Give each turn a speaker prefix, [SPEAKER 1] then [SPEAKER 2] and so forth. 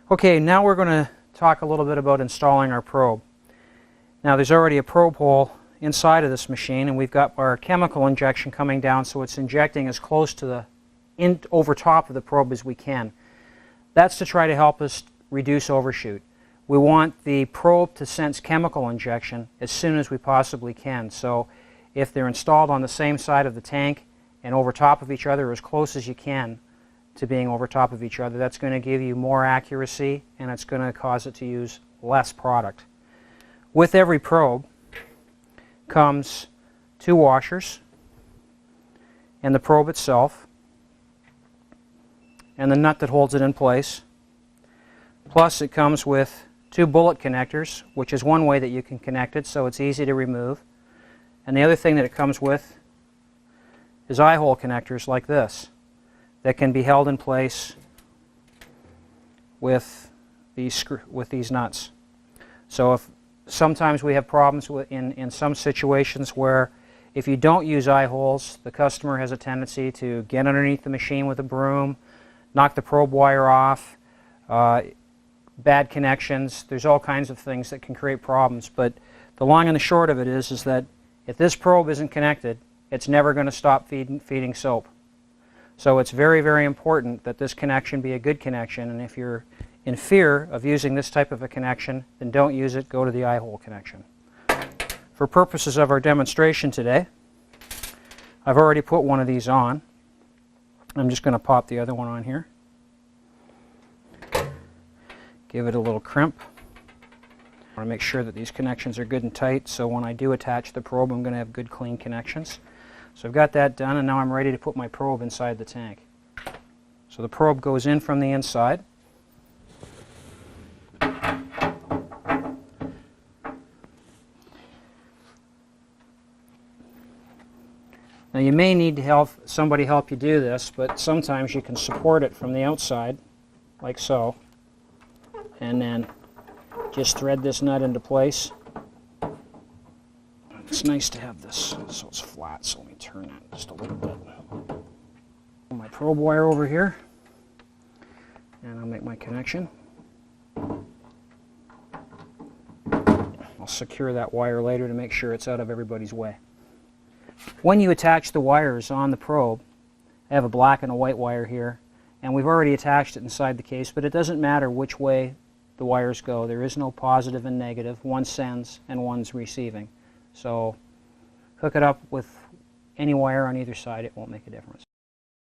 [SPEAKER 1] Okay, now we're going to talk a little bit about installing our probe. Now there's already a probe hole inside of this machine, and we've got our chemical injection coming down, so it's injecting as close to the over top of the probe as we can. That's to try to help us reduce overshoot. We want the probe to sense chemical injection as soon as we possibly can. So if they're installed on the same side of the tank and over top of each other, as close as you can to being over top of each other, that's going to give you more accuracy, and it's going to cause it to use less product. With every probe comes 2 washers and the probe itself and the nut that holds it in place. Plus it comes with 2 bullet connectors, which is one way that you can connect it, so it's easy to remove. And the other thing that it comes with is eye hole connectors like this that can be held in place with these nuts. So if sometimes we have problems in some situations where if you don't use eye holes, the customer has a tendency to get underneath the machine with a broom, knock the probe wire off, bad connections. There's all kinds of things that can create problems, but the long and the short of it is that if this probe isn't connected, it's never going to stop feeding soap. So it's very, very important that this connection be a good connection, and if you're in fear of using this type of a connection, then don't use it. Go to the eye hole connection. For purposes of our demonstration today, I've already put one of these on. I'm just going to pop the other one on here. Give it a little crimp. I want to make sure that these connections are good and tight, so when I do attach the probe, I'm going to have good, clean connections. So I've got that done, and now I'm ready to put my probe inside the tank. So the probe goes in from the inside. Now you may need to have somebody help you do this, but sometimes you can support it from the outside, like so, and then just thread this nut into place. It's nice to have this so it's flat, so let me turn it just a little bit. Put my probe wire over here, and I'll make my connection. I'll secure that wire later to make sure it's out of everybody's way. When you attach the wires on the probe, I have a black and a white wire here, and we've already attached it inside the case, but it doesn't matter which way the wires go. There is no positive and negative. One sends and one's receiving. So hook it up with any wire on either side, it won't make a difference.